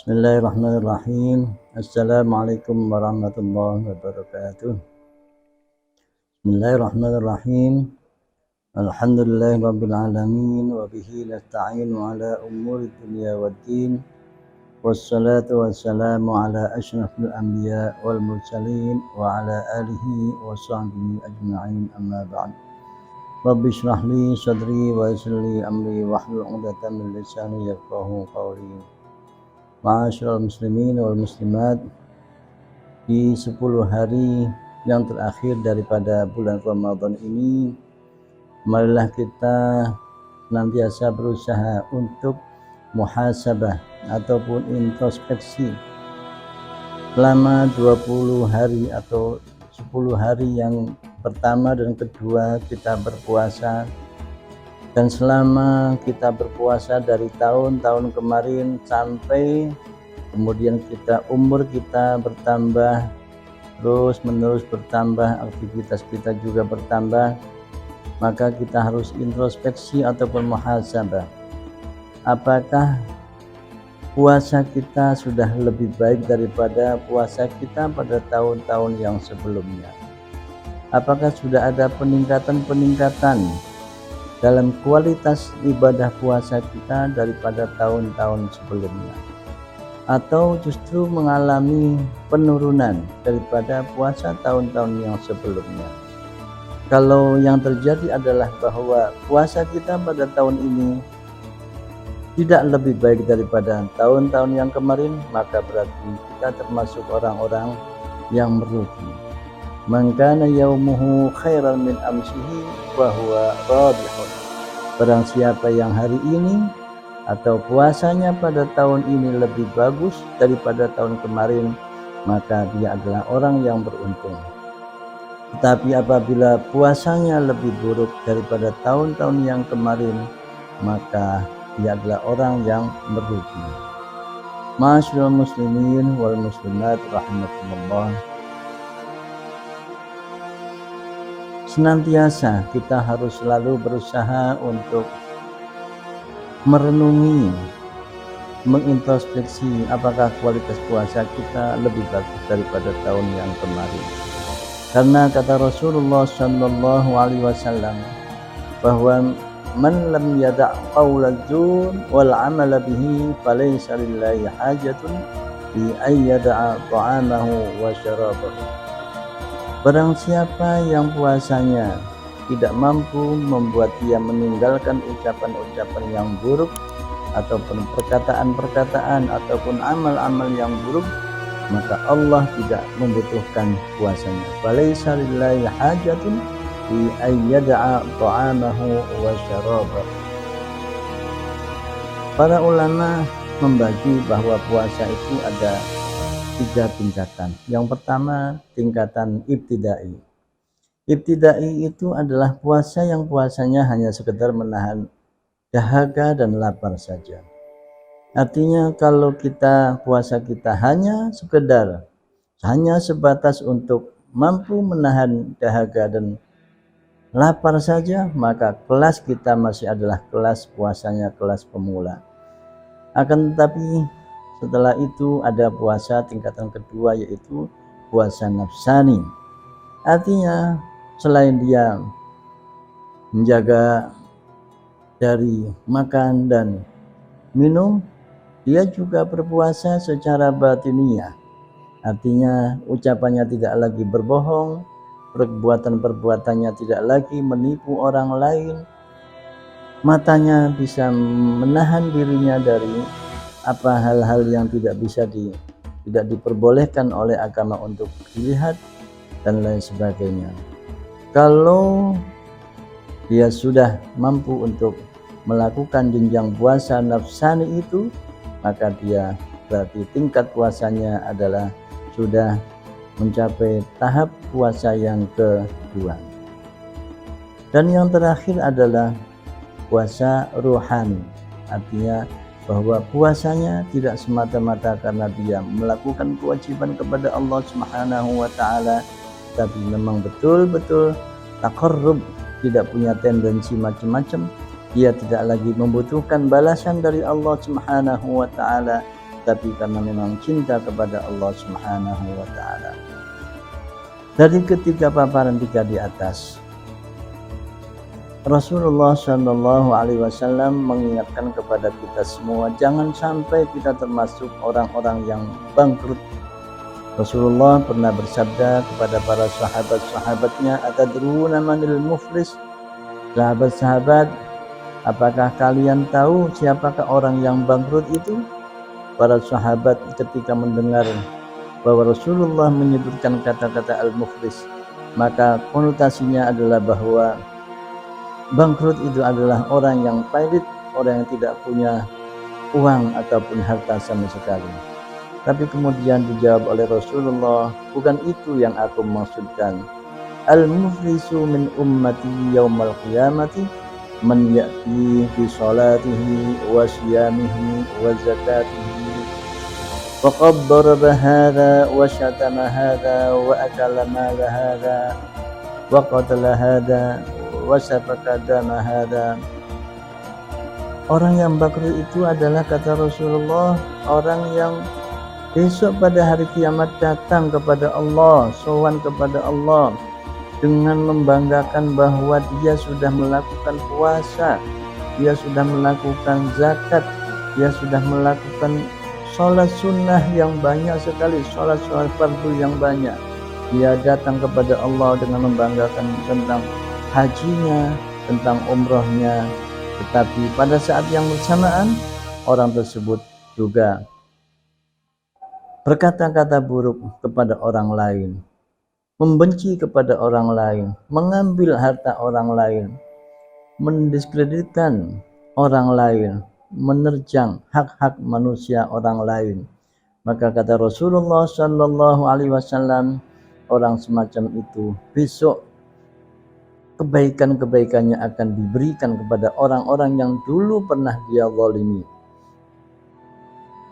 Bismillahirrahmanirrahim. Assalamualaikum warahmatullahi wabarakatuh. Bismillahirrahmanirrahim. Alhamdulillahirabbil alamin wa bihi nasta'inu ala umuri dunya waddin. Wassalatu wassalamu ala asyrafil anbiya wal mursalin wa ala alihi wa sahbihi ajma'in, amma ba'd. Rabbi shrah li sadri wa yassir li amri wahlul 'uqdatam min lisani yafqahu qawli. Ma'asyiral muslimin wal muslimat, di 10 hari yang terakhir daripada bulan Ramadan ini, marilah kita senantiasa berusaha untuk muhasabah ataupun introspeksi selama 20 hari atau 10 hari yang pertama dan kedua kita berpuasa. Dan selama kita berpuasa dari tahun-tahun kemarin sampai kemudian umur kita bertambah, terus menerus bertambah, aktivitas kita juga bertambah, maka kita harus introspeksi ataupun muhasabah. Apakah puasa kita sudah lebih baik daripada puasa kita pada tahun-tahun yang sebelumnya? Apakah sudah ada peningkatan dalam kualitas ibadah puasa kita daripada tahun-tahun sebelumnya, atau justru mengalami penurunan daripada puasa tahun-tahun yang sebelumnya? Kalau yang terjadi adalah bahwa puasa kita pada tahun ini tidak lebih baik daripada tahun-tahun yang kemarin, maka berarti kita termasuk orang-orang yang merugi. Man kana yaumuhu khairan min amsihi wa huwa rabihun. Barang siapa yang hari ini atau puasanya pada tahun ini lebih bagus daripada tahun kemarin, maka dia adalah orang yang beruntung. Tetapi apabila puasanya lebih buruk daripada tahun-tahun yang kemarin, maka dia adalah orang yang merugi. Ma'asyiral muslimin wal muslimat rahimakumullah. Senantiasa kita harus selalu berusaha untuk merenungi, mengintrospeksi apakah kualitas puasa kita lebih bagus daripada tahun yang kemarin. Karena kata Rasulullah sallallahu alaihi wasallam bahwa man lam yada' qaulaz zur wal 'amala bihi falaysa lillahi hajatun bi ayyada'a ta'amahu wa syarabahu. Barang siapa yang puasanya tidak mampu membuat dia meninggalkan ucapan-ucapan yang buruk ataupun perkataan-perkataan ataupun amal-amal yang buruk, maka Allah tidak membutuhkan puasanya. Falaysa lillahi hajatun fi ayyada'a ta'amahu wa syarabahu. Para ulama membagi bahwa puasa itu ada 3 tingkatan. Yang pertama, tingkatan ibtidai. Ibtidai itu adalah puasa yang puasanya hanya sekedar menahan dahaga dan lapar saja. Artinya kalau puasa kita hanya sebatas untuk mampu menahan dahaga dan lapar saja, maka kelas kita masih adalah kelas puasanya kelas pemula. Akan tetapi setelah itu ada puasa tingkatan kedua, yaitu puasa nafsani. Artinya selain dia menjaga dari makan dan minum, dia juga berpuasa secara batiniah. Artinya ucapannya tidak lagi berbohong, perbuatan-perbuatannya tidak lagi menipu orang lain, matanya bisa menahan dirinya dari hal-hal yang tidak diperbolehkan oleh agama untuk dilihat dan lain sebagainya. Kalau dia sudah mampu untuk melakukan jenjang puasa nafsani itu, maka dia berarti tingkat puasanya adalah sudah mencapai tahap puasa yang kedua. Dan yang terakhir adalah puasa ruhani. Artinya bahwa puasanya tidak semata-mata karena dia melakukan kewajiban kepada Allah Subhanahu wa taala, tapi memang betul-betul taqarrub, tidak punya tendensi macam-macam. Dia tidak lagi membutuhkan balasan dari Allah Subhanahu wa taala, tapi karena memang cinta kepada Allah Subhanahu wa taala. Dari ketiga paparan tiga di atas, Rasulullah Shallallahu Alaihi Wasallam mengingatkan kepada kita semua, jangan sampai kita termasuk orang-orang yang bangkrut. Rasulullah pernah bersabda kepada para sahabat-sahabatnya, atadruna manil muflis? Sahabat-sahabat, apakah kalian tahu siapakah orang yang bangkrut itu? Para sahabat ketika mendengar bahwa Rasulullah menyebutkan kata-kata al-muflis, maka konotasinya adalah bahwa bangkrut itu adalah orang yang pailit, orang yang tidak punya uang ataupun harta sama sekali. Tapi kemudian dijawab oleh Rasulullah, bukan itu yang aku maksudkan. Al-muflisu min ummati yaumal qiyamati man ya'ti bi salatihi wa siyamihi wa zakatihi wa qad daraba hadha wa syatama hadha wa akala mala hadha wa qatala hadha wa safaka dama hadha. Orang yang bangkrut itu adalah, kata Rasulullah, orang yang besok pada hari kiamat datang kepada Allah, sowan kepada Allah dengan membanggakan bahwa dia sudah melakukan puasa, dia sudah melakukan zakat, dia sudah melakukan sholat sunnah yang banyak sekali, sholat fardu yang banyak. Dia datang kepada Allah dengan membanggakan tentang hajinya, tentang umrohnya, tetapi pada saat yang bersamaan orang tersebut juga berkata-kata buruk kepada orang lain, membenci kepada orang lain, mengambil harta orang lain, mendiskreditkan orang lain, menerjang hak-hak manusia orang lain. Maka kata Rasulullah Shallallahu Alaihi Wasallam, orang semacam itu besok kebaikan-kebaikannya akan diberikan kepada orang-orang yang dulu pernah dia zalimi.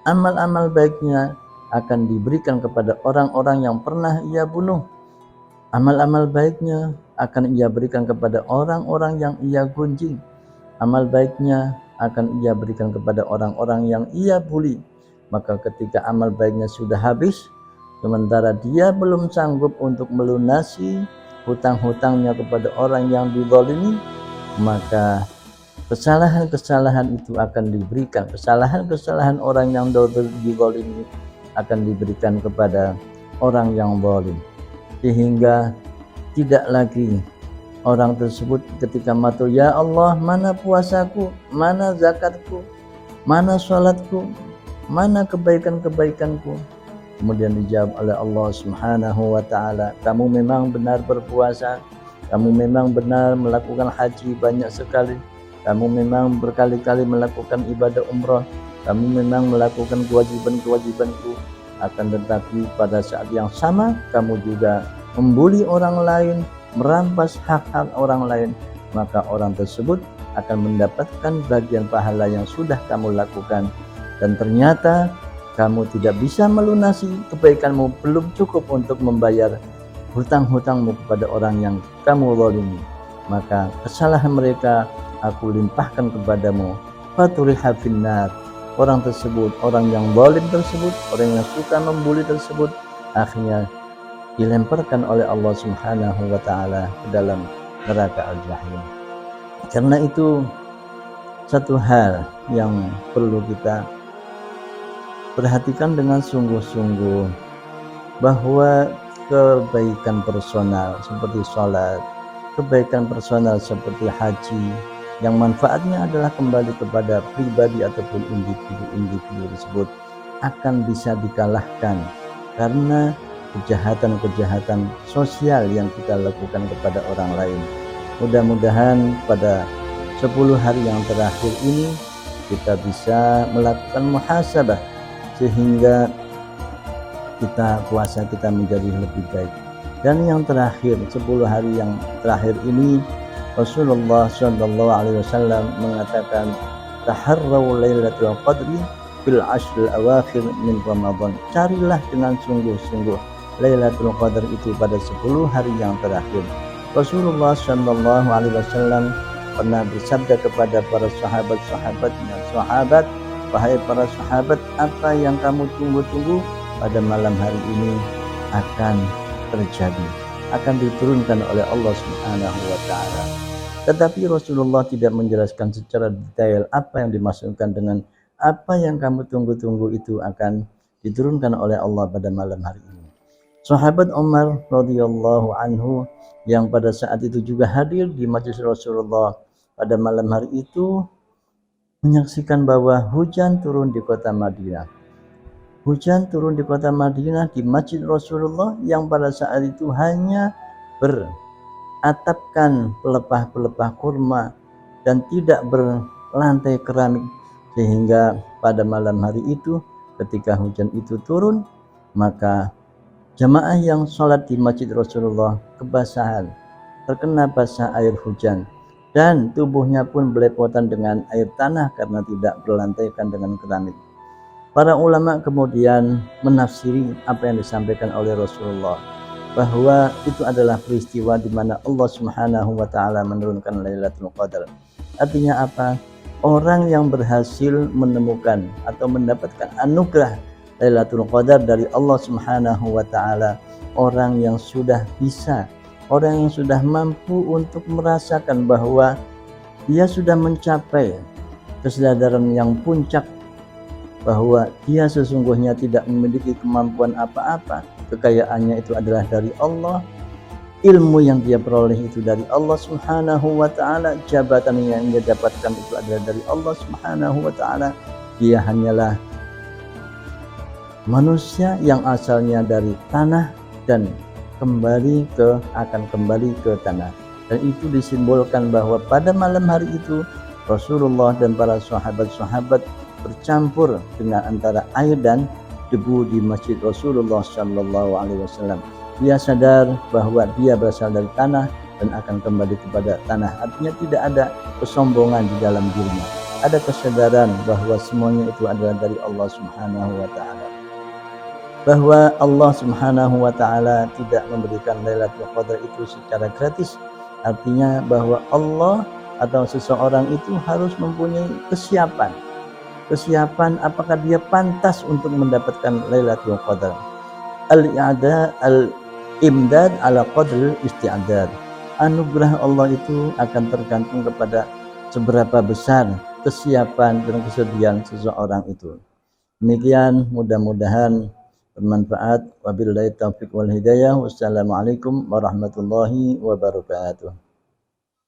Amal-amal baiknya akan diberikan kepada orang-orang yang pernah ia bunuh. Amal-amal baiknya akan ia berikan kepada orang-orang yang ia gunjing. Amal baiknya akan ia berikan kepada orang-orang yang ia bully. Maka ketika amal baiknya sudah habis, sementara dia belum sanggup untuk melunasi hutang-hutangnya kepada orang yang dizalimi, maka kesalahan-kesalahan itu akan diberikan, kesalahan-kesalahan orang yang dizalimi akan diberikan kepada orang yang zalim, sehingga tidak lagi orang tersebut ketika matur, ya Allah, mana puasaku, mana zakatku, mana sholatku, mana kebaikan-kebaikanku. Kemudian dijawab oleh Allah Subhanahu wa taala, kamu memang benar berpuasa, kamu memang benar melakukan haji banyak sekali, kamu memang berkali-kali melakukan ibadah umrah, kamu memang melakukan kewajiban-kewajibanku, akan tetapi pada saat yang sama kamu juga membuli orang lain, merampas hak-hak orang lain, maka orang tersebut akan mendapatkan bagian pahala yang sudah kamu lakukan, dan ternyata kamu tidak bisa melunasi kebaikanmu, belum cukup untuk membayar hutang-hutangmu kepada orang yang kamu zalimi, maka kesalahan mereka aku limpahkan kepadamu. Faturiha finnar, orang tersebut, orang yang zalim tersebut, orang yang suka membuli tersebut, akhirnya dilemparkan oleh Allah Subhanahu wa taala ke dalam neraka al-jahim. Karena itu satu hal yang perlu kita perhatikan dengan sungguh-sungguh, bahwa kebaikan personal seperti sholat, kebaikan personal seperti haji, yang manfaatnya adalah kembali kepada pribadi ataupun individu tersebut, akan bisa dikalahkan karena kejahatan-kejahatan sosial yang kita lakukan kepada orang lain. Mudah-mudahan pada 10 hari yang terakhir ini kita bisa melakukan muhasabah, sehingga puasa kita menjadi lebih baik. Dan yang terakhir, 10 hari yang terakhir ini, Rasulullah Shallallahu Alaihi Wasallam mengatakan, taharraw lailatul qadri fil ashril awakhir min Ramadan. Carilah dengan sungguh-sungguh Lailatul Qadar itu pada 10 hari yang terakhir. Rasulullah Shallallahu Alaihi Wasallam pernah bersabda kepada para sahabat-sahabatnya, sahabat, wahai para sahabat, apa yang kamu tunggu-tunggu pada malam hari ini akan terjadi, akan diturunkan oleh Allah Subhanahu wa taala. Tetapi Rasulullah tidak menjelaskan secara detail apa yang dimaksudkan dengan apa yang kamu tunggu-tunggu itu akan diturunkan oleh Allah pada malam hari ini. Sahabat Umar radhiyallahu anhu yang pada saat itu juga hadir di majelis Rasulullah pada malam hari itu menyaksikan bahwa hujan turun di kota Madinah. Hujan turun di kota Madinah di masjid Rasulullah yang pada saat itu hanya beratapkan pelepah-pelepah kurma dan tidak berlantai keramik, sehingga pada malam hari itu ketika hujan itu turun maka jamaah yang sholat di masjid Rasulullah kebasahan, terkena basah air hujan dan tubuhnya pun belepotan dengan air tanah karena tidak berlantaikan dengan keramik. Para ulama kemudian menafsiri apa yang disampaikan oleh Rasulullah, bahwa itu adalah peristiwa di mana Allah Subhanahu wa taala menurunkan Lailatul Qadar. Artinya apa? Orang yang berhasil menemukan atau mendapatkan anugerah Lailatul Qadar dari Allah Subhanahu wa taala, orang yang sudah bisa, orang yang sudah mampu untuk merasakan bahwa dia sudah mencapai kesadaran yang puncak, bahwa dia sesungguhnya tidak memiliki kemampuan apa-apa, kekayaannya itu adalah dari Allah, ilmu yang dia peroleh itu dari Allah Subhanahu wa taala, jabatan yang dia dapatkan itu adalah dari Allah Subhanahu wa taala. Dia hanyalah manusia yang asalnya dari tanah dan akan kembali ke tanah. Dan itu disimbolkan bahwa pada malam hari itu Rasulullah dan para sahabat-sahabat bercampur dengan antara air dan debu di masjid Rasulullah Shallallahu Alaihi Wasallam. Dia sadar bahwa dia berasal dari tanah dan akan kembali kepada tanah. Artinya tidak ada kesombongan di dalam dirinya. Ada kesadaran bahwa semuanya itu adalah dari Allah Subhanahu wa taala. Bahwa Allah Subhanahu wa taala tidak memberikan Lailatul Qadar itu secara gratis. Artinya bahwa Allah atau seseorang itu harus mempunyai kesiapan apakah dia pantas untuk mendapatkan Lailatul Qadar. Al-imdad ala qadril isti'dad. Anugerah Allah itu akan tergantung kepada seberapa besar kesiapan dan kesediaan seseorang itu. Demikian, mudah-mudahan bermanfaat. Wabillahi taufiq wal hidayah. Wassalamualaikum warahmatullahi wabarakatuh.